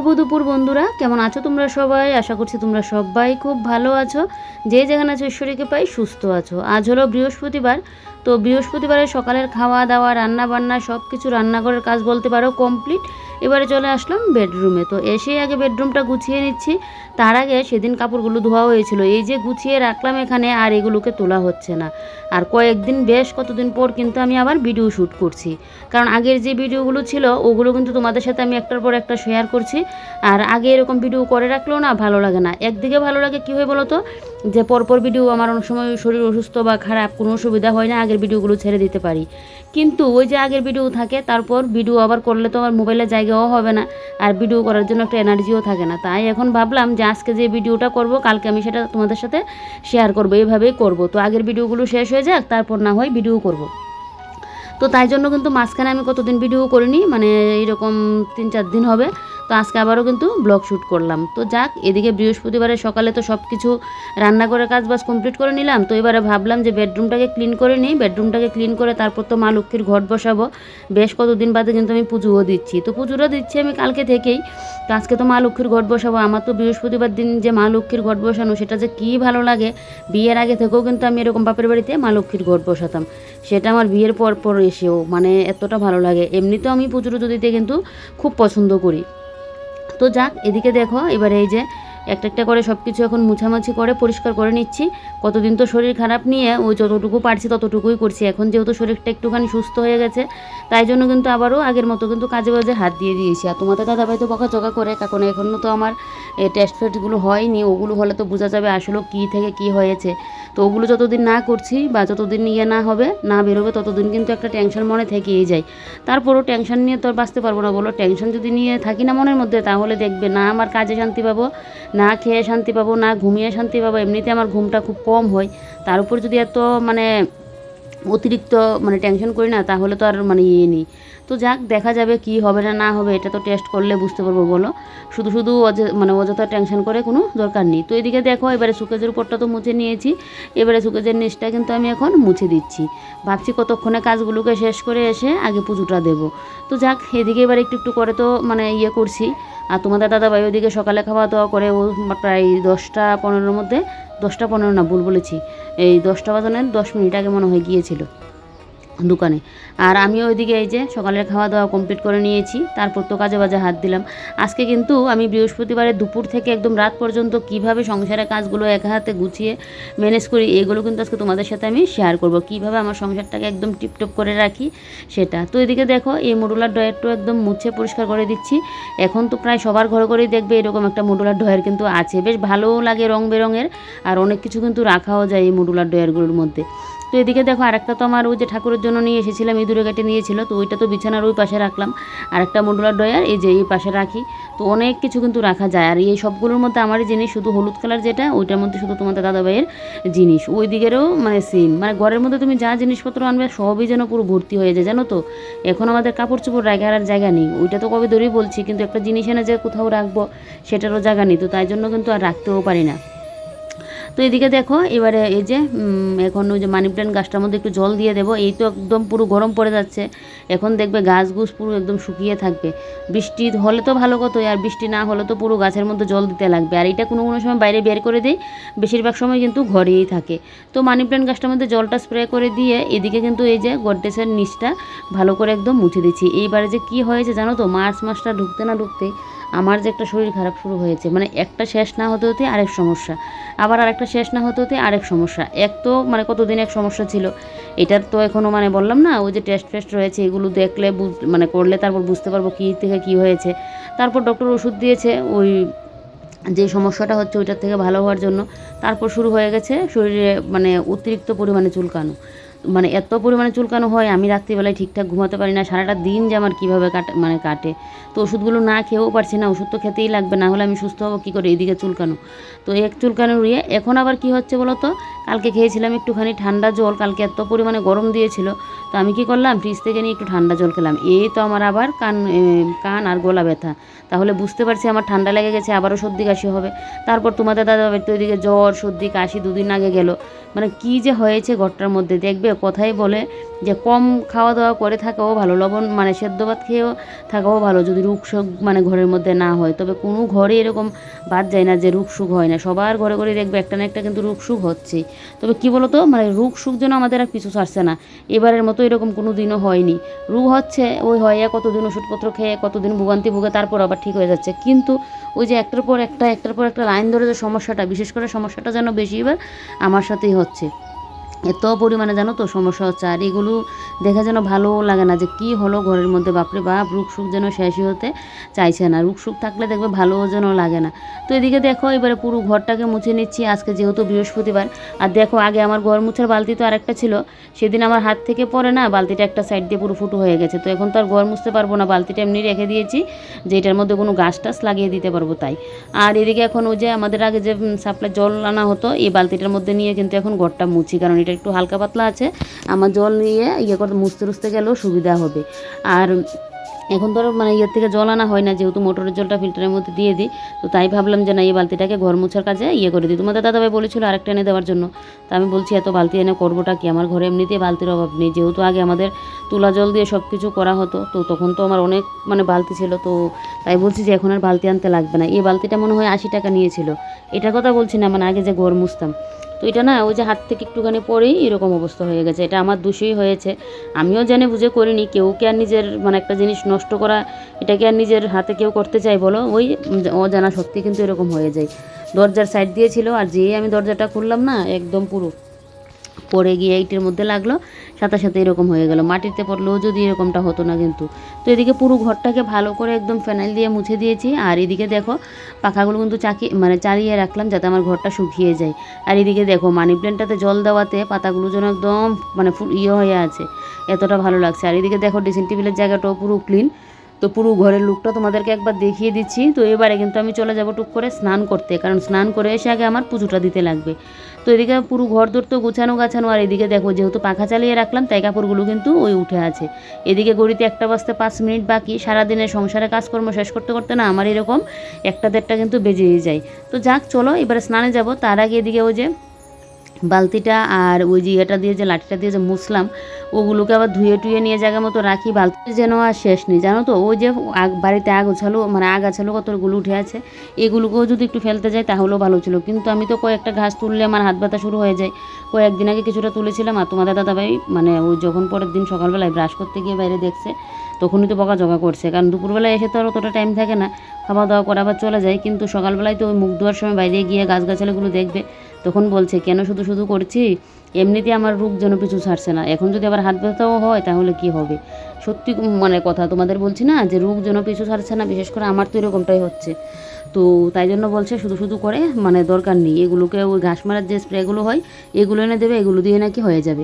শুভ দুপুর বন্ধুরা, কেমন আছো তোমরা সবাই? আশা করছি তোমরা সবাই খুব ভালো আছো। যে যেখানে আছো ঈশ্বরীকে পাই সুস্থ আছো। আজ হলো বৃহস্পতিবার, তো বৃহস্পতিবারে সকালের খাওয়া দাওয়া রান্না বান্না সব কিছু রান্নাঘরের কাজ বলতে পারো কমপ্লিট। এবারে চলে আসলাম বেডরুমে, তো এসেই আগে বেডরুমটা গুছিয়ে নিচ্ছি। তার আগে সেদিন কাপড়গুলো ধোয়া হয়েছিল, এই যে গুছিয়ে রাখলাম এখানে, আর এগুলোকে তোলা হচ্ছে না। আর কয়েকদিন বেশ কতদিন পর কিন্তু আমি আবার ভিডিও শ্যুট করছি, কারণ আগের যে ভিডিওগুলো ছিল ওগুলো কিন্তু তোমাদের সাথে আমি একটার পর একটা শেয়ার করছি। আর আগে এরকম ভিডিও করে রাখলেও না ভালো লাগে না। একদিকে ভালো লাগে কী হয় বলো তো, যে পরপর ভিডিও আমার অনেক সময় শরীর অসুস্থ বা খারাপ কোনো অসুবিধা হয় না, আগের ভিডিওগুলো ছেড়ে দিতে পারি। কিন্তু ওই যে আগের ভিডিও থাকে, তারপর ভিডিও আবার করলে তো আমার মোবাইলে জায়গাও হবে না, আর ভিডিও করার জন্য একটা এনার্জিও থাকে না। তাই এখন ভাবলাম যে আজকে যে ভিডিওটা করব কালকে আমি সেটা তোমাদের সাথে শেয়ার করব, এইভাবেই করব। তো আগের ভিডিওগুলো শেষ হয়ে যাক, তারপর না হয় ভিডিও করব। তো তাই জন্য কিন্তু মাঝখানে আমি কতদিন ভিডিও করিনি, মানে এইরকম 3-4 দিন হবে। তো আজকে আবারও কিন্তু ব্লগ শ্যুট করলাম। তো যাক, এদিকে বৃহস্পতিবারের সকালে তো সব কিছু রান্নাঘরের কাজ বাজ কমপ্লিট করে নিলাম। তো এবারে ভাবলাম যে বেডরুমটাকে ক্লিন করে নিই। বেডরুমটাকে ক্লিন করে তারপর তো মা লক্ষ্মীর ঘট বসাবো। বেশ কতদিন বাদে কিন্তু আমি পুজোও দিচ্ছি, তো পুজোটা দিচ্ছি আমি কালকে থেকেই। তো আজকে তো মা লক্ষ্মীর ঘট বসাবো। আমার তো বৃহস্পতিবার দিন যে মা লক্ষ্মীর ঘট বসানো, সেটা যে কী ভালো লাগে। বিয়ের আগে থেকেও কিন্তু আমি এরকম বাপের বাড়িতে মা লক্ষ্মীর ঘট বসাতাম, সেটা আমার বিয়ের পর পর এসেও মানে এতটা ভালো লাগে। এমনিতেও আমি পুজো টুজো দিতে কিন্তু খুব পছন্দ করি। তো যাক, এদিকে দেখো এবারে এই যে একটা একটা করে সব কিছু এখন মুছামাছি করে পরিষ্কার করে নিচ্ছি। কতদিন তো শরীর খারাপ নিয়ে ওই যতটুকু পারছি ততটুকুই করছি। এখন যেহেতু শরীরটা একটুখানি সুস্থ হয়ে গেছে, তাই জন্য কিন্তু আবারও আগের মতো কিন্তু কাজে বাজে হাত দিয়ে দিয়েছি। আর তোমাদের দাদাভাই তো বকাঝকা করে, কারণ এখনও তো আমার টেস্ট ফেস্টগুলো হয়নি। ওগুলো হলে তো বোঝা যাবে আসলে কী থেকে কী হয়েছে। তো ওগুলো যতদিন না করছি বা যতদিন ইয়ে না হবে, না বেরোবে, ততদিন কিন্তু একটা টেনশন মনে থেকেই যায়। তারপরও টেনশন নিয়ে তো আর বাঁচতে পারবো না বলো। টেনশন যদি নিয়ে থাকি না মনের মধ্যে, তাহলে দেখবে না আমার কাজে শান্তি পাবো, না খেয়ে শান্তি পাবো, না ঘুমিয়ে শান্তি পাবো। এমনিতে আমার ঘুমটা খুব কম হয়, তার উপর যদি এত মানে অতিরিক্ত মানে টেনশন করি না, তাহলে তো আর মানে ইয়ে নেই। তো যাক, দেখা যাবে কি হবে না না হবে, এটা তো টেস্ট করলে বুঝতে পারবো বলো। শুধু শুধু মানে অযথা টেনশন করে কোনো দরকার নেই। তো এদিকে দেখো, এবারে সুকেজের উপরটা তো মুছে নিয়েছি, এবারে সুকেজের নিচটা কিন্তু আমি এখন মুছে দিচ্ছি। ভাবছি কতক্ষণে কাজগুলোকে শেষ করে এসে আগে পুজোটা দেবো। তো যাক, এদিকে এবার একটু একটু করে তো মানে ইয়ে করছি। আর তোমাদের দাদাভাই ওইদিকে সকালে খাওয়া দাওয়া করে, ও প্রায় 10টা 15-র মধ্যে, 10টা 15 না ভুল বলেছি, এই 10টা বাজানোর 10 মিনিট আগে মনে হয় গিয়েছিল দোকানে। আর আমি ওইদিকে এই যে সকালের খাওয়া দাওয়া কমপ্লিট করে নিয়েছি, তারপর তো কাজে বাজে হাত দিলাম। আজকে কিন্তু আমি বৃহস্পতিবারের দুপুর থেকে একদম রাত পর্যন্ত কিভাবে সংসারের কাজগুলো একা হাতে গুছিয়ে ম্যানেজ করি, এগুলো কিন্তু আজকে তোমাদের সাথে আমি শেয়ার করব, কিভাবে আমার সংসারটাকে একদম টিপটপ করে রাখি সেটা। তো এদিকে দেখো, এই মডুলার ড্রয়ারটাও একদম মুছে পরিষ্কার করে দিচ্ছি। এখন তো প্রায় সবার ঘরে ঘরেই দেখবে এরকম একটা মডুলার ড্রয়ার কিন্তু আছে, বেশ ভালোও লাগে, রং বেরঙের, আর অনেক কিছু কিন্তু রাখাও যায় এই মডুলার ড্রয়ারগুলোর মধ্যে। তো এদিকে দেখো, আরেকটা তো আমার ওই যে ঠাকুরের জন্য নিয়ে এসেছিলাম, ইঁদুরে কেটে নিয়েছিল, তো ওইটা তো বিছানার ওই পাশে রাখলাম। আরেকটা মডুলার ড্রয়ার এই যে এই পাশে রাখি। তো অনেক কিছু কিন্তু রাখা যায়। আর এই সবগুলোর মধ্যে আমারই জিনিস, শুধু হলুদ কালার যেটা, ওইটার মধ্যে শুধু তোমাদের দাদাভাইয়ের জিনিস। ওই দিকেরও মানে সেম, মানে ঘরের মধ্যে তুমি যা জিনিসপত্র আনবে সবই যেন পুরো ভর্তি হয়ে যায়, জানো তো। এখন আমাদের কাপড় চোপড় রাখার আর জায়গা নেই। ওইটা তো কবে ধরেই বলছি, কিন্তু একটা জিনিস এনে যে কোথাও রাখবো সেটারও জায়গা নেই, তো তাই জন্য কিন্তু আর রাখতেও পারি না। তো এদিকে দেখো, এবারে এই যে এখন ওই যে মানি প্ল্যান্ট গাছটার মধ্যে একটু জল দিয়ে দেবো। এই তো একদম পুরো গরম পড়ে যাচ্ছে, এখন দেখবে গাছ গুছ পুরো একদম শুকিয়ে থাকবে। বৃষ্টি হলে তো ভালো কথাই, আর বৃষ্টি না হলে তো পুরো গাছের মধ্যে জল দিতে লাগবে। আর এটা কোনো কোনো সময় বাইরে বের করে দিই, বেশিরভাগ সময় কিন্তু ঘরেই থাকে। তো মানি প্ল্যান্ট গাছটার মধ্যে জলটা স্প্রে করে দিয়ে এদিকে কিন্তু এই যে গডরেজের নিচটা ভালো করে একদম মুছে দিচ্ছি। এইবারে যে কি হয়েছে জানো তো, মার্চ মাসটা ঢুকতে না ঢুকতেই আমার যে একটা শরীর খারাপ শুরু হয়েছে, মানে একটা শেষ না হতে হতে আরেক সমস্যা, আবার আরেকটা শেষ না হতে হতে আরেক সমস্যা। এক তো মানে কতদিন এক সমস্যা ছিল, এটার তো এখনও মানে বললাম না, ওই যে টেস্ট ফেস্ট রয়েছে, এগুলো দেখলে মানে করলে তারপর বুঝতে পারবো কী থেকে কী হয়েছে। তারপর ডক্টর ওষুধ দিয়েছে ওই যে সমস্যাটা হচ্ছে ওইটার থেকে ভালো হওয়ার জন্য। তারপর শুরু হয়ে গেছে শরীরে মানে অতিরিক্ত পরিমাণে চুলকানো, মানে এত পরিমাণে চুলকানো হয়, আমি রাত্রিবেলায় ঠিকঠাক ঘুমাতে পারি না, সারাটা দিন যে আমার কীভাবে কাটে। তো ওষুধগুলো না খেয়েও পারছি না, ওষুধ তো খেতেই লাগবে, না হলে আমি সুস্থ হবো কী করে। এইদিকে চুলকানো, তো এক চুলকানো ইয়ে। এখন আবার কি হচ্ছে বলো তো, কালকে খেয়েছিলাম একটুখানি ঠান্ডা জল, কালকে এত পরিমাণে গরম দিয়েছিল, তো আমি কি করলাম, ফ্রিজ থেকে নিয়ে একটু ঠান্ডা জল খেলাম। এই তো আমার আবার কান আর গলা ব্যথা, তাহলে বুঝতে পারছি আমার ঠান্ডা লেগে গেছে, আবারও সর্দি কাশি হবে। তারপর তোমাদের দাদা তো এদিকে জ্বর সর্দি কাশি 2 দিন আগে গেল, মানে কী যে হয়েছে ঘরটার মধ্যে দেখবে। কথাই বলে যে কম খাওয়া দাওয়া করে থাকাও ভালো, লবণ মানে সেদ্ধ ভাত খেয়েও থাকাও ভালো যদি রোগশোক মানে ঘরের মধ্যে না হয়। তবে কোনো ঘরে এরকম বাদ যায় না যে রোগশোক হয় না, সবার ঘরে ঘরে দেখবে একটা না একটা কিন্তু রোগশোক হচ্ছেই। তবে কী বলো তো, মানে রোগশোক যেন আমাদের আর পিছু ছাড়ছে না, এবারের মতো এরকম কোনো দিনও হয়নি। রোগ হচ্ছে ওই হয় কতদিন ওষুধপত্র খেয়ে কতদিন ভোগান্তি ভোগে, তারপর আবার ঠিক হয়ে যাচ্ছে। কিন্তু ওই যে একটার পর একটা লাইন ধরে যে সমস্যাটা, বিশেষ করে সমস্যাটা যেন বেশি এবার আমার সাথেই হচ্ছে, এত পরিমাণে জানো তো সমস্যা হচ্ছে। আর এগুলো দেখা যেন ভালো লাগে না যে কি হলো ঘরের মধ্যে, বাপরে বাপ, রুখসুখ যেন শেষই হতে চাইছে না। রুখসুখ থাকলে দেখবে ভালো যেন লাগে না। তো এদিকে দেখো এবারে পুরো ঘরটাকে মুছে নিচ্ছি আজকে যেহেতু বৃহস্পতিবার। আর দেখো আগে আমার ঘর মুছার বালতি তো আরেকটা ছিল, সেদিন আমার হাত থেকে পড়ে না বালতিটা একটা সাইড দিয়ে পুরো ফুটো হয়ে গেছে। তো এখন তো আর ঘর মুছতে পারবো না, বালতিটা এমনি রেখে দিয়েছি যে এটার মধ্যে কোনো গাছ টাছ লাগিয়ে দিতে পারবো তাই। আর এদিকে এখন ওই যে আমাদের আগে যে সাপ্লাই জল আনা হতো এই বালতিটার মধ্যে নিয়ে কিন্তু এখন ঘরটা মুছি, কারণ এটা একটু হালকা পাতলা আছে, আমার জল নিয়ে করতে মুছতে গেলেও সুবিধা হবে। আর এখন ধরো মানে ইয়ের থেকে জল আনা হয় না, যেহেতু মোটরের জলটা ফিল্টারের মধ্যে দিয়ে দিই, তো তাই ভাবলাম যে না এই বালতিটাকে ঘর মোছার কাজে করে দিই। তোমাদের দাদাভাই বলেছিল আরেকটা এনে দেওয়ার জন্য, তো আমি বলছি এত বালতি এনে করবোটা কি, আমার ঘরে এমনিতেই বালতির অভাব নেই, যেহেতু আগে আমাদের তুলা জল দিয়ে সব কিছু করা হতো, তো তখন তো আমার অনেক মানে বালতি ছিল, তো তাই বলছি যে এখন আর বালতি আনতে লাগবে না। এই বালতিটা মনে হয় 80 টাকা নিয়েছিল, এটার কথা বলছি না, মানে আগে যে ঘর মুছতাম। তো এটা না ওই যে হাত থেকে একটুখানি পরেই এরকম অবস্থা হয়ে গেছে, এটা আমার দোষেই হয়েছে, আমিও জেনে বুঝে করিনি। কেউকে আর নিজের মানে একটা জিনিস নষ্ট করা এটাকে আর নিজের হাতে কেউ করতে চাই বলো, ওই অজানা সত্যি কিন্তু এরকম হয়ে যায়। দরজার সাইড দিয়ে ছিল, আর যেই আমি দরজাটা খুললাম না একদম পুরো পড়ে গিয়ে এইটির মধ্যে লাগলো, সাথে সাথে এরকম হয়ে গেল। মাটিতে পড়লেও যদি এরকমটা হতো না কিন্তু। তো এদিকে পুরো ঘরটাকে ভালো করে একদম ফেনাইল দিয়ে মুছে দিয়েছি। আর এদিকে দেখো পাখাগুলো কিন্তু চালিয়ে রাখলাম যাতে আমার ঘরটা শুকিয়ে যায়। আর এদিকে দেখো মানি প্ল্যান্টটাতে জল দেওয়াতে পাতাগুলো যেন একদম মানে হয়ে আছে, এতটা ভালো লাগছে। আর এদিকে দেখো ড্রেসিং টেবিলের জায়গাটাও পুরো ক্লিন। তো পুরো ঘরের লুকটা তোমাদেরকে একবার দেখিয়ে দিচ্ছি। তো এবারে কিন্তু আমি চলে যাব টুক করে স্নান করতে, কারণ স্নান করে এসে আগে আমার পুজোটা দিতে লাগবে। তো এদিকে পুরো ঘর দর তো গোছানো। আর এদিকে দেখো যেহেতু পাখা চালিয়ে রাখলাম তাই কাপড়গুলো কিন্তু ওই উঠে আছে। এদিকে ঘড়িতে 1টা বাজতে 5 মিনিট বাকি। সারাদিনের সংসারে কাজকর্ম শেষ করতে করতে না আমার এরকম 1টা-1.5টা কিন্তু বেজেই যায়। তো যাক চলো এবারে স্নানে যাব। তার আগে এদিকে ওই যে বালতিটা আর ওই যে এটা দিয়ে যে লাঠিটা দিয়ে যে মুছলাম ওগুলোকে আবার ধুয়ে টুয়ে নিয়ে জায়গা মতো রাখি, বালতি যেন আর শেষ নেই জানো তো। ওই যে বাড়িতে আগাছালো কতগুলো উঠে আছে, এগুলোকেও যদি একটু ফেলতে যাই তাহলেও ভালো ছিল, কিন্তু আমি তো কয়েকটা ঘাস তুললে আমার হাত ব্যথা শুরু হয়ে যায়। কয়েকদিন আগে কিছুটা তুলেছিলাম, আর তোমাদের দাদাভাই মানে ওই যখন পরের দিন সকালবেলায় ব্রাশ করতে গিয়ে বাইরে দেখছে তখনই তো বকাঝকা করছে, কারণ দুপুরবেলায় এসে তো আর অতটা টাইম থাকে না, খাওয়া দাওয়া করে আবার চলে যায়। কিন্তু সকালবেলায় তো ওই মুখ ধোয়ার সময় বাইরে গিয়ে গাছগাছালিগুলো দেখবে, তখন বলছে কেন শুধু শুধু করছি, এমনিতে আমার রোগ যেন পিছু ছাড়ছে না, এখন যদি আবার হাত ব্যথাও হয় তাহলে কি হবে। সত্যি মানে কথা তোমাদের বলছি না যে রোগ যেন পিছু ছাড়ছে না, বিশেষ করে আমার তো এরকমটাই হচ্ছে। তো তাই জন্য বলছে শুধু শুধু করে মানে দরকার নেই, এগুলোকে ওই ঘাস মারার যে স্প্রেগুলো হয় এগুলো এনে দেবে, এগুলো দিয়ে নাকি হয়ে যাবে।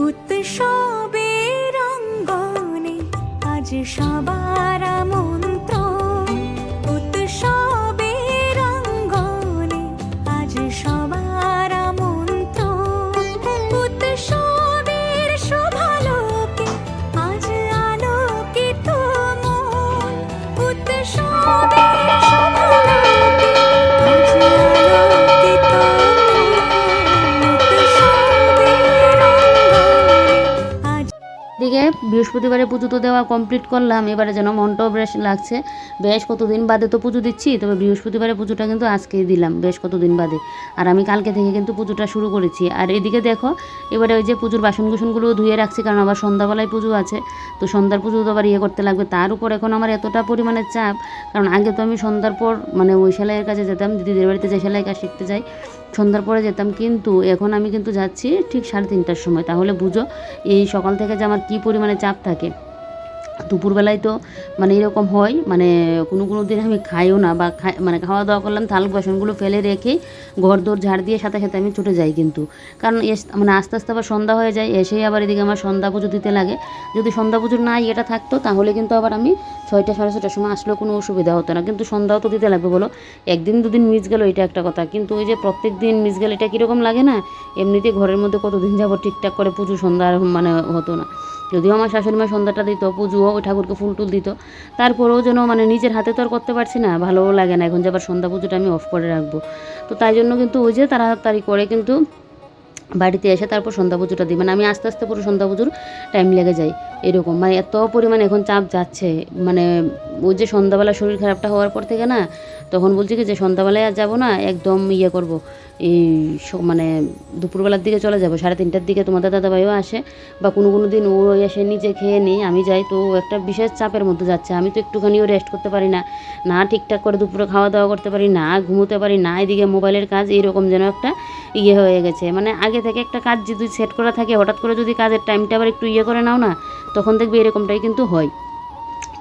উৎসবের অঙ্গনে আজ সবার আমন্ত্রণ, উৎসবের অঙ্গনে আজ সবার আমন্ত্রণ, উৎসবের শোভালোকে আজ আলোকিত মন, উৎসবের শোভালোকে আজ আলোকিত দিকে বৃহস্পতিবারে পুজো তো দেওয়া কমপ্লিট করলাম, এবারে যেন মনটাও বেশ লাগছে। বেশ কতদিন বাদে তো পুজো দিচ্ছি, তবে বৃহস্পতিবারে পুজোটা কিন্তু আজকেই দিলাম বেশ কতদিন বাদে। আর আমি কালকে থেকে কিন্তু পুজোটা শুরু করেছি। আর এদিকে দেখো এবারে ওই যে পুজোর বাসনকুসনগুলো ধুয়ে রাখছি, কারণ আবার সন্ধ্যাবেলায় পুজো আছে, তো সন্ধ্যার পুজো তো আবার করতে লাগবে। তার উপর এখন আমার এতটা পরিমাণে চাপ, কারণ আগে তো আমি সন্ধ্যার পর মানে ওই সেলাইয়ের কাছে যেতাম, দিদিদের বাড়িতে যে সেলাই কাজ শিখতে যাই সন্ধ্যার পরে যেতাম, কিন্তু এখন আমি কিন্তু যাচ্ছি ঠিক 3:30টার সময়। তাহলে বুঝো এই সকাল থেকে যে আমার কী পরিমাণে চাপ থাকে। দুপুরবেলায় তো মানে এরকম হয়, মানে কোনো দিন আমি খাইও না, বা মানে খাওয়া দাওয়া করলাম থাল বাসনগুলো ফেলে রেখে ঘর দোর ঝাড় দিয়ে সাথে সাথে আমি ছুটে যাই কিন্তু, কারণ মানে আস্তে আস্তে আবার সন্ধ্যা হয়ে যায়, এসেই আবার এদিকে আমার সন্ধ্যা পুজো দিতে লাগে। যদি সন্ধ্যা পুজোর না এটা থাকতো তাহলে কিন্তু আবার আমি 6টা সাড়ে 6টার সময় আসলেও কোনো অসুবিধা হতো না, কিন্তু সন্ধ্যাও তো দিতে লাগবে বলো। একদিন দুদিন মিস গেল এটা একটা কথা, কিন্তু ওই যে প্রত্যেক দিন মিস গেলে এটা কীরকম লাগে না। এমনিতে ঘরের মধ্যে কতদিন যাবো ঠিকঠাক করে পুজো সন্ধ্যা আর মানে হতো না। যদিও আমার শাশুড়ি মা সন্ধ্যাটা দিত, পুজোও ওই ঠাকুরকে ফুল টুল দিত, তারপরেও যেন মানে নিজের হাতে তো আর করতে পারছি না, ভালোও লাগে না এখন যে আবার সন্ধ্যা পুজোটা আমি অফ করে রাখবো। তো তাই জন্য কিন্তু ওই যে তাড়াতাড়ি করে কিন্তু বাড়িতে এসে তারপর সন্ধ্যা পুজোটা দিই, মানে আমি আস্তে আস্তে পুরো সন্ধ্যা পুজোর টাইম লেগে যায় এরকম, মানে এত পরিমাণে এখন চাপ যাচ্ছে। মানে ওই যে সন্ধ্যাবেলা শরীর খারাপটা হওয়ার পর থেকে না, তখন বলছি কি যে সন্ধ্যাবেলায় আর যাবো না, একদম ইয়ে করবো, এই মানে দুপুরবেলার দিকে চলে যাবো, 3:30টার দিকে তোমাদের দাদাভাইও আসে, বা কোনো দিন ও এসে নিজে খেয়ে নিই, আমি যাই। তো একটা বিশেষ চাপের মধ্যে যাচ্ছে, আমি তো একটুখানিও রেস্ট করতে পারি না, না ঠিকঠাক করে দুপুরে খাওয়া দাওয়া করতে পারি না, ঘুমোতে পারি না, এদিকে মোবাইলের কাজ, এইরকম যেন একটা ইয়ে হয়ে গেছে। মানে আগে থেকে একটা কাজ যদি সেট করা থাকে, হঠাৎ করে যদি কাজের টাইমটা আবার একটু ইয়ে করে নাও না, তখন দেখবে এরকমটাই কিন্তু হয়,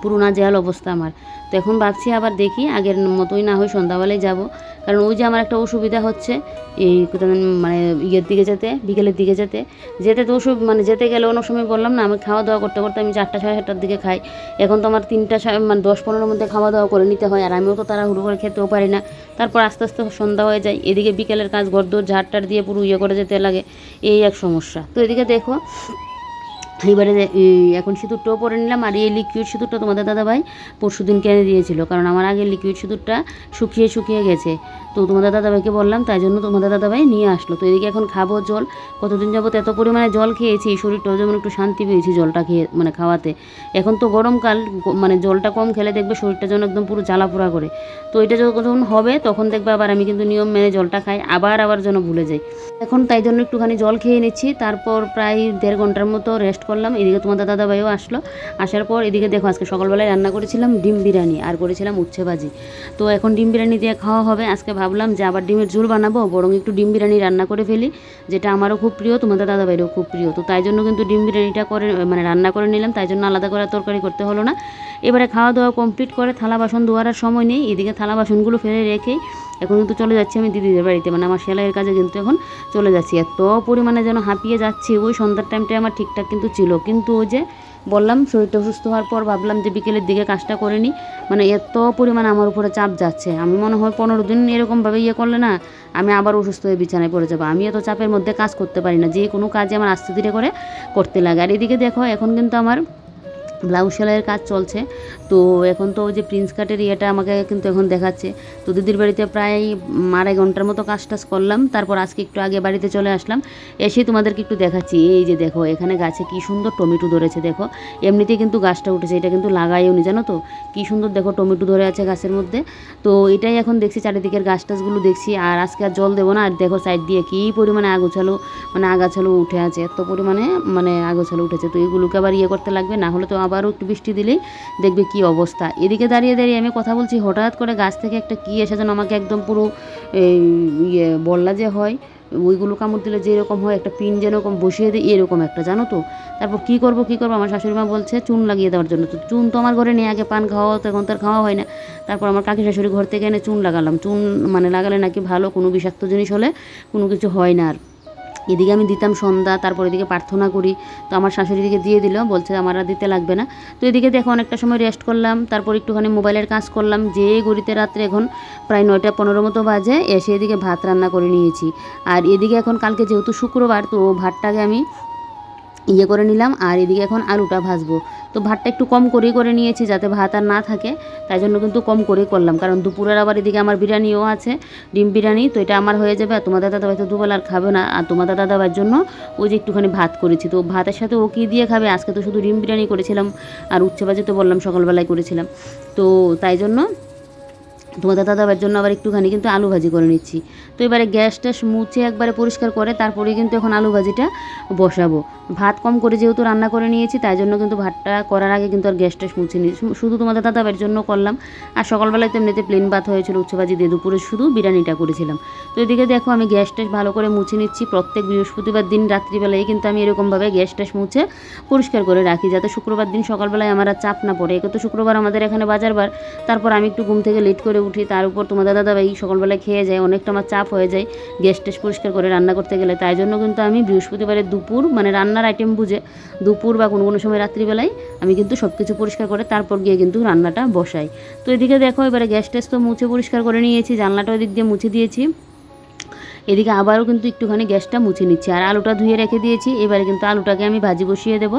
পুরো নাজেহাল অবস্থা আমার। তো এখন ভাবছি আবার দেখি আগের মতোই না হয় সন্ধ্যাবেলায় যাব, কারণ ওই যে আমার একটা অসুবিধা হচ্ছে এই মানে ইয়ের দিকে যেতে, বিকেলের দিকে যেতে তো মানে যেতে গেলে অনেক সময় বললাম না, আমি খাওয়া দাওয়া করতে করতে আমি 4টা সাড়ে 4টার দিকে খাই, এখন তো আমার 3টা মানে 10-15 মধ্যে খাওয়া দাওয়া করে নিতে হয়, আর আমিও তো তাড়াহুড়ো করে খেতেও পারি না, তারপর আস্তে আস্তে সন্ধ্যা হয়ে যায়, এদিকে বিকেলের কাজ ঘরদোর ঝাড়টার দিয়ে পুরো ইয়ে করে যেতে লাগে, এই এক সমস্যা। তো এদিকে দেখো এবারে এখন সিঁদুরটাও পরে নিলাম, আর এই লিকুইড সিঁদুরটা তোমাদের দাদাভাই পরশুদিন কিনে দিয়েছিল, কারণ আমার আগে লিকুইড সিঁদুরটা শুকিয়ে গেছে। তো তোমাদের দাদাভাইকে বললাম, তাই জন্য তোমাদের দাদাভাই নিয়ে আসলো। তো এদিকে এখন খাবো জল, কতদিন যাবত এত পরিমাণে জল খেয়েছি, শরীরটাও যেমন একটু শান্তি পেয়েছি জলটা খেয়ে, মানে খাওয়াতে। এখন তো গরমকাল, মানে জলটা কম খেলে দেখবে শরীরটা যেন একদম পুরো জ্বালাপোড়া করে। তো এটা যখন হবে তখন দেখবে আবার আমি কিন্তু নিয়ম মেনে জলটা খাই, আবার যেন ভুলে যাই। এখন তাই জন্য একটুখানি জল খেয়ে নিচ্ছি, তারপর প্রায় 1.5 ঘন্টার মতো রেস্ট করলাম। এদিকে তোমাদের দাদাভাইও আসলো, আসার পর এদিকে দেখো আজকে সকালবেলায় রান্না করেছিলাম ডিম বিরিয়ানি, আর করেছিলাম উচ্ছে ভাজি। তো এখন ডিম বিরিয়ানি দিয়ে খাওয়া হবে। আজকে ভাবলাম যে আবার ডিমের ঝোল বানাবো, বরং একটু ডিম বিরিয়ানি রান্না করে ফেলি, যেটা আমারও খুব প্রিয়, তোমাদের দাদাভাইরও খুব প্রিয়। তো তাই জন্য কিন্তু ডিম বিরিয়ানিটা করে মানে রান্না করে নিলাম, তাই জন্য আলাদা করে তরকারি করতে হলো না। এবারে খাওয়া দাওয়া কমপ্লিট করে থালা বাসন ধোয়ার আর সময় নেই, এদিকে থালা বাসনগুলো ফেলে রেখেই এখন কিন্তু চলে যাচ্ছি আমি দিদিদের বাড়িতে, মানে আমার সেলাইয়ের কাজে কিন্তু এখন চলে যাচ্ছি। এত পরিমাণে যেন হাঁপিয়ে যাচ্ছি, ওই সন্ধ্যার টাইমটাই আমার ঠিকঠাক কিন্তু ছিল, কিন্তু ওই যে বললাম শরীরটা অসুস্থ হওয়ার পর ভাবলাম যে বিকেলের দিকে কাজটা করে নিই, মানে এত পরিমাণে আমার উপরে চাপ যাচ্ছে। আমি মনে হয় 15 দিন এরকমভাবে ইয়ে করলে না, আমি আবার অসুস্থ হয়ে বিছানায় পড়ে যাবো। আমি এত চাপের মধ্যে কাজ করতে পারি না, যে কোনো কাজে আমার আস্তে ধীরে করে করতে লাগে। আর এদিকে দেখো এখন কিন্তু আমার ব্লাউজ সেলাইয়ের কাজ চলছে। তো এখন তো ওই যে প্রিন্স কাটের ইয়েটা আমাকে কিন্তু এখন দেখাচ্ছে। তো দিদির বাড়িতে প্রায় 2.5 ঘন্টার মতো কাজ টাজ করলাম, তারপর আজকে একটু আগে বাড়িতে চলে আসলাম, এসে তোমাদেরকে একটু দেখাচ্ছি। এই যে দেখো এখানে গাছে কি সুন্দর টমেটো ধরেছে, দেখো এমনিতেই কিন্তু গাছটা উঠেছে, এটা কিন্তু লাগাইও নি জানো তো, কি সুন্দর দেখো টমেটো ধরে আছে গাছের মধ্যে। তো এটাই এখন দেখছি, চারিদিকের গাছ টাছগুলো দেখছি। আর আজকে আর জল দেবো না, আর দেখো সাইড দিয়ে কী পরিমাণে আগাছালো উঠে আছে, এত পরিমাণে মানে আগাছালো উঠেছে। তো এগুলোকে আবার ইয়ে করতে লাগবে, না হলে তো আবারও একটু বৃষ্টি দিলেই দেখবে কি অবস্থা। এদিকে দাঁড়িয়ে আমি কথা বলছি, হঠাৎ করে গাছ থেকে একটা কী এসে যেন আমাকে একদম পুরো ইয়ে বললা যে হয় ওইগুলো কামড় দিলে যেরকম হয়, একটা পিন যেরকম বসিয়ে দিই এরকম একটা, জানো তো। তারপর কী করবো আমার শাশুড়ি মা বলছে চুন লাগিয়ে দেওয়ার জন্য। তো চুন তো আমার ঘরে নেই, আগে পান খাওয়া হতো, এখন তো আর খাওয়া হয় না। তারপর আমার কাকি শাশুড়ি ঘর থেকে এনে চুন লাগালাম। চুন মানে লাগালে নাকি ভালো, কোনো বিষাক্ত জিনিস হলে কোনো কিছু হয় না আর। এদিকে আমি দিতাম সন্ধ্যা, তারপর এদিকে প্রার্থনা করি। তো আমার শাশুড়ি দিকে দিয়ে দিল, বলছে আমার আর দিতে লাগবে না। তো এদিকে দেখো অনেকটা সময় রেস্ট করলাম, তারপর একটুখানি মোবাইলের কাজ করলাম, যে গড়িতে রাত্রে এখন প্রায় 9টা 15 মতো বাজে, এসে এদিকে ভাত রান্না করে নিয়েছি। আর এদিকে এখন কালকে যেহেতু শুক্রবার, তো ভাতটাকে আমি ইয়ে করে নিলাম, আর এদিকে এখন আলুটা ভাজবো। তো ভাতটা একটু কম করেই করে নিয়েছি, যাতে ভাত আর না থাকে, তাই জন্য কিন্তু কম করেই করলাম, কারণ দুপুরের আবার এদিকে আমার বিরিয়ানিও আছে, ডিম বিরিয়ানি। তো এটা আমার হয়ে যাবে, আর তোমাদের দাদাভাই তো দুবেলা আর খাবে না, আর তোমাদের দাদাভাইয়ের জন্য ওই যে একটুখানি ভাত করেছি। তো ভাতের সাথে ও কী দিয়ে খাবে, আজকে তো শুধু ডিম বিরিয়ানি করেছিলাম, আর উচ্ছে ভাজি তো বললাম সকালবেলায় করেছিলাম। তো তাই জন্য তোমাদের দাদাভাইয়ের জন্য আবার একটুখানি কিন্তু আলু ভাজি করে নিচ্ছি। তো এবারে গ্যাস ট্যাস মুছে একবারে পরিষ্কার করে তারপরে কিন্তু এখন আলু ভাজিটা বসাবো। ভাত কম করে যেহেতু রান্না করে নিয়েছি, তাই জন্য কিন্তু ভাতটা করার আগে কিন্তু আর গ্যাস ট্যাস মুছে নিই, শুধু তোমাদের দাদাভাইয়ের জন্য করলাম। আর সকালবেলায় তো এমনিতে প্লেন ভাত হয়েছিল উচ্ছে ভাজি দিয়ে, দুপুরে শুধু বিরিয়ানিটা করেছিলাম। তো এদিকে দেখো আমি গ্যাস ট্যাস ভালো করে মুছে নিচ্ছি। প্রত্যেক বৃহস্পতিবার দিন রাত্রিবেলায় কিন্তু আমি এরকমভাবে গ্যাস ট্যাস মুছে পরিষ্কার করে রাখি, যাতে শুক্রবার দিন সকালবেলায় আমার আর চাপ না পড়ে। একে তো শুক্রবার আমাদের এখানে বাজার বার, তারপর আমি একটু ঘুম থেকে লেট করে উঠি, তার উপর তোমাদের দাদাভাই সকালবেলায় খেয়ে যায়, অনেকটা আমার চাপ হয়ে যায় গ্যাস ট্যাস পরিষ্কার করে রান্না করতে গেলে। তাই জন্য কিন্তু আমি বৃহস্পতিবারের দুপুর মানে রান্নার আইটেম বুঝে দুপুর বা কোনো কোনো সময় রাত্রিবেলায় আমি কিন্তু সব কিছু পরিষ্কার করে তারপর গিয়ে কিন্তু রান্নাটা বসাই। তো এদিকে দেখো এবারে গ্যাস ট্যাস তো মুছে পরিষ্কার করে নিয়েছি, জানলাটা ওদিক দিয়ে মুছে দিয়েছি। এদিকে আবারও কিন্তু একটুখানি গ্যাসটা মুছে নিচ্ছি, আর আলুটা ধুয়ে রেখে দিয়েছি। এবারে কিন্তু আলুটাকে আমি ভাজি বসিয়ে দেবো।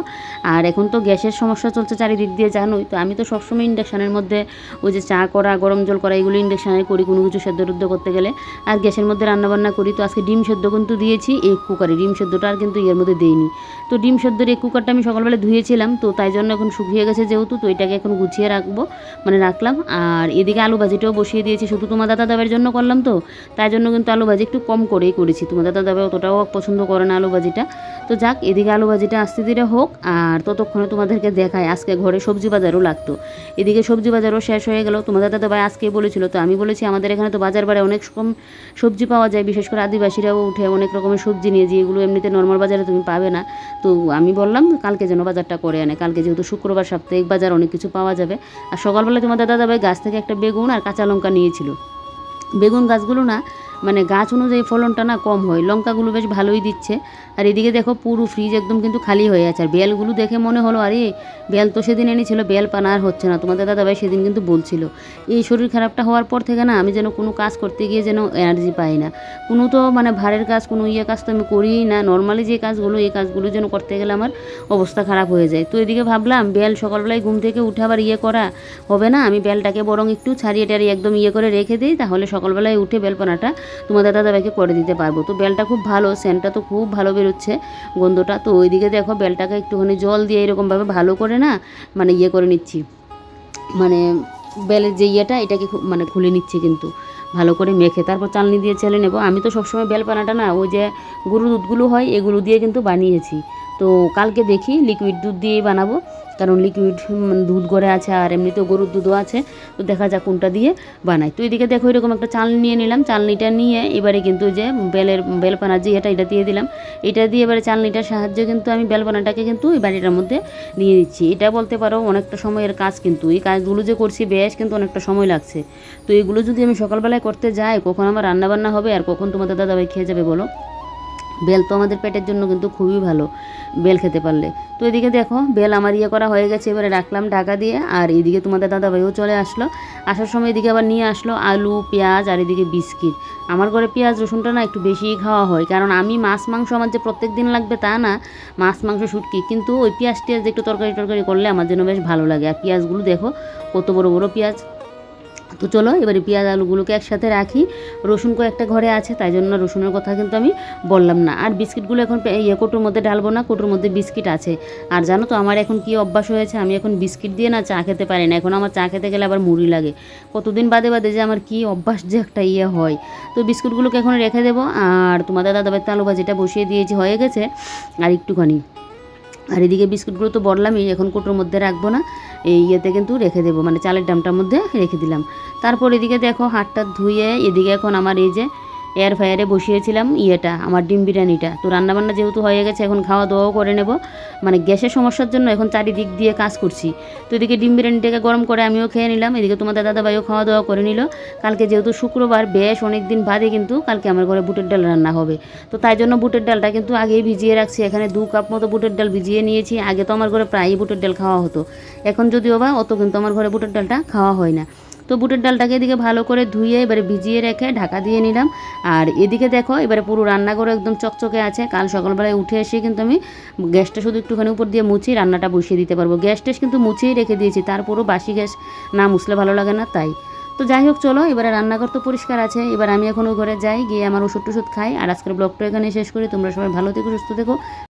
আর এখন তো গ্যাসের সমস্যা চলছে চারিদিক দিয়ে, জানোই তো। আমি তো সবসময় ইন্ডাকশানের মধ্যে ওই যে চা করা, গরম জল করা, এগুলো ইন্ডাকশানে করি কোনো কিছু সেদ্ধ টুদ্ধ করতে গেলে। আর গ্যাসের মধ্যে রান্নাবান্না করি। তো আজকে ডিম সেদ্ধ কিন্তু দিয়েছি এক কুকারে, ডিম সেদ্ধটা আর কিন্তু এর মধ্যে দেইনি। তো ডিম সেদ্ধের এক কুকারটা আমি সকালবেলা ধুয়েছিলাম, তো তাই জন্য এখন শুকিয়ে গেছে যেহেতু, তো এটাকে এখন গুছিয়ে রাখবো, মানে রাখলাম। আর এদিকে আলু ভাজিটাও বসিয়ে দিয়েছি, শুধু তোমার দাদাভাইয়ের জন্য করলাম, তো তাই জন্য কিন্তু আলু ভাজি একটু কম করেই করেছি। তোমাদের দাদাভাই অতটাও পছন্দ করে না আলু ভাজিটা। তো যাক, এদিকে আলু ভাজিটা আস্তে ধীরে হোক, আর ততক্ষণে তোমাদেরকে দেখায় আজকে ঘরে সবজি বাজারও লাগতো। এদিকে সবজি বাজারও শেষ হয়ে গেল। তোমাদের দাদাভাই আজকেই বলেছিল, তো আমি বলেছি আমাদের এখানে তো বাজার বারে অনেক রকম সবজি পাওয়া যায়, বিশেষ করে আদিবাসীরাও উঠে অনেক রকমের সবজি নিয়ে, যেগুলো এমনিতে নর্মাল বাজারে তুমি পাবে না। তো আমি বললাম কালকে যেন বাজারটা করে আনে, কালকে যেহেতু শুক্রবার সাপ্তাহিক বাজার, অনেক কিছু পাওয়া যাবে। আর সকালবেলা তোমাদের দাদাভাই গাছ থেকে একটা বেগুন আর কাঁচা লঙ্কা নিয়েছিল। বেগুন গাছগুলো না মানে গাছ অনুযায়ী ফলনটা না কম হয়, লঙ্কাগুলো বেশ ভালোই দিচ্ছে। আর এদিকে দেখো পুরো ফ্রিজ একদম কিন্তু খালি হয়ে আছে। আর বেলগুলো দেখে মনে হলো আরে বেল তো সেদিন এনেছিল, বেল পানা আর হচ্ছে না। তোমাদের দাদাভাই সেদিন কিন্তু বলছিল এই শরীর খারাপটা হওয়ার পর থেকে না আমি যেন কোনো কাজ করতে গিয়ে যেন এনার্জি পাই না। কোনো তো মানে ভারের কাজ, কোনো কাজ তো আমি করিই না। নর্মালি যে কাজগুলো, এই কাজগুলো যেন করতে গেলে আমার অবস্থা খারাপ হয়ে যায়। তো এদিকে ভাবলাম বেল সকালবেলায় ঘুম থেকে উঠে আবার করা হবে না, আমি বেলটাকে বরং একটু ছাড়িয়ে টাড়িয়ে একদম করে রেখে দিই, তাহলে সকালবেলায় উঠে বেলপানাটা তোমাদের দাদাভাইকে করে দিতে পারবো। তো বেলটা খুব ভালো, সেন্টটা তো খুব ভালো বেরোচ্ছে, গন্ধটা। তো ওইদিকে দেখো বেলটাকে একটুখানি জল দিয়ে এরকমভাবে ভালো করে না মানে করে নিচ্ছি, মানে বেলের যে এটাকে মানে খুলে নিচ্ছি কিন্তু ভালো করে মেখে, তারপর চালনি দিয়ে চেলে নেব। আমি তো সবসময় বেলপানাটা না ওই যে গরুর দুধগুলো হয় এগুলো দিয়ে কিন্তু বানিয়েছি। তো কালকে দেখি লিকুইড দুধ দিয়েই বানাবো, কারণ লিকুইড দুধ ঘরে আছে আর এমনিতেও গরুর দুধও আছে। তো দেখা যাক কোনটা দিয়ে বানাই। তো এদিকে দেখো এরকম একটা চালনি নিয়ে নিলাম, চালনিটা নিয়ে এবারে কিন্তু যে বেলপানার যে এটা দিয়ে দিলাম, এটা দিয়ে এবারে চালনিটার সাহায্যে কিন্তু আমি বেলপানাটাকে কিন্তু এই বাড়িটার মধ্যে নিয়ে নিচ্ছি। এটা বলতে পারো অনেকটা সময়ের কাজ, কিন্তু এই কাজগুলো যে করছি বেশ কিন্তু অনেকটা সময় লাগছে। তো এগুলো যদি আমি সকালবেলায় করতে যাই, কখন আমার রান্নাবান্না হবে আর কখন তোমাদের দাদাভাই খেয়ে যাবে বলো। বেল তো আমাদের পেটের জন্য কিন্তু খুবই ভালো, বেল খেতে পারলে। তো এদিকে দেখো বেল আমার করা হয়ে গেছে, এবারে রাখলাম ঢাকা দিয়ে। আর এদিকে তোমাদের দাদাভাইও চলে আসলো, আসার সময় এদিকে আবার নিয়ে আসলো আলু, পেঁয়াজ আর এদিকে বিস্কিট। আমার ঘরে পেঁয়াজ রসুনটা না একটু বেশিই খাওয়া হয়, কারণ আমি মাছ মাংস আমার যে প্রত্যেক দিন লাগবে তা না, মাছ মাংস শুটকি, কিন্তু ওই পেঁয়াজ টিয়াজ একটু তরকারি করলে আমার জন্য বেশ ভালো লাগে। আর পেঁয়াজগুলো দেখো কত বড় বড় পেঁয়াজ। তো চলো এবারে পেঁয়াজ আলুগুলোকে একসাথে রাখি। রসুন কয়েকটা ঘরে আছে, তাই জন্য রসুনের কথা কিন্তু আমি বললাম না। আর বিস্কিটগুলো এখন কৌটোর মধ্যে ঢালবো না, কৌটোর মধ্যে বিস্কিট আছে। আর জানো তো আমার এখন কি অভ্যাস হয়েছে, আমি এখন বিস্কিট দিয়ে না চা খেতে পারি না। এখন আমার চা খেতে গেলে আবার মুড়ি লাগে, কতদিন বাদে বাদে যে আমার কি অভ্যাস যে একটা হয়। তো বিস্কুটগুলোকে এখন রেখে দেবো। আর তোমাদের দাদাভাই আলু ভাজিটা বসিয়ে দিয়েছি, হয়ে গেছে আর একটুখানি। আর এদিকে বিস্কুটগুলো তো বললামই এখন কৌটোর মধ্যে রাখবো না, এই কিন্তু রেখে দেবো, মানে চালের ডামটার মধ্যে রেখে দিলাম। তারপর এদিকে দেখো হাতটা ধুয়ে এদিকে এখন আমার এই যে এয়ার ফ্রায়ারে বসিয়েছিলাম আমার ডিম বিরিয়ানিটা। তো রান্নাবান্না যেহেতু হয়ে গেছে, এখন খাওয়া দাওয়াও করে নেব, মানে গ্যাসের সমস্যার জন্য এখন চারিদিক দিয়ে কাজ করছি। তো এদিকে ডিম বিরিয়ানিটাকে গরম করে আমিও খেয়ে নিলাম, এদিকে তোমাদের দাদাভাইও খাওয়া দাওয়া করে নিল। কালকে যেহেতু শুক্রবার, বেশ অনেক দিন বাদে কিন্তু কালকে আমার ঘরে বুটের ডাল রান্না হবে। তো তাই জন্য বুটের ডালটা কিন্তু আগেই ভিজিয়ে রাখছি, এখানে 2 কাপ মতো বুটের ডাল ভিজিয়ে নিয়েছি। আগে তো আমার ঘরে প্রায়ই বুটের ডাল খাওয়া হতো, এখন যদিও বা অত কিন্তু আমার ঘরে বুটের ডালটা খাওয়া হয় না। তো বুটের ডালটাকে এদিকে ভালো করে ধুয়ে এবারে ভিজিয়ে রেখে ঢাকা দিয়ে নিলাম। আর এদিকে দেখো এবারে পুরো রান্নাঘর একদম চকচকে আছে। কাল সকালবেলায় উঠে এসে কিন্তু আমি গ্যাসটা শুধু একটুখানি উপর দিয়ে মুছি রান্নাটা বসিয়ে দিতে পারবো। গ্যাস ট্যাস কিন্তু মুছেই রেখে দিয়েছি, তারপরও বাসি গ্যাস না মুছলে ভালো লাগে না তাই। তো যাই হোক চলো এবারে রান্নাঘর তো পরিষ্কার আছে, এবার আমি এখন ওই ঘরে যাই, গিয়ে আমার ওষুধ টষুধ খাই। আর আজকের ব্লগটা এখানে শেষ করি। তোমরা সবাই ভালো থেকো, সুস্থ থেকো।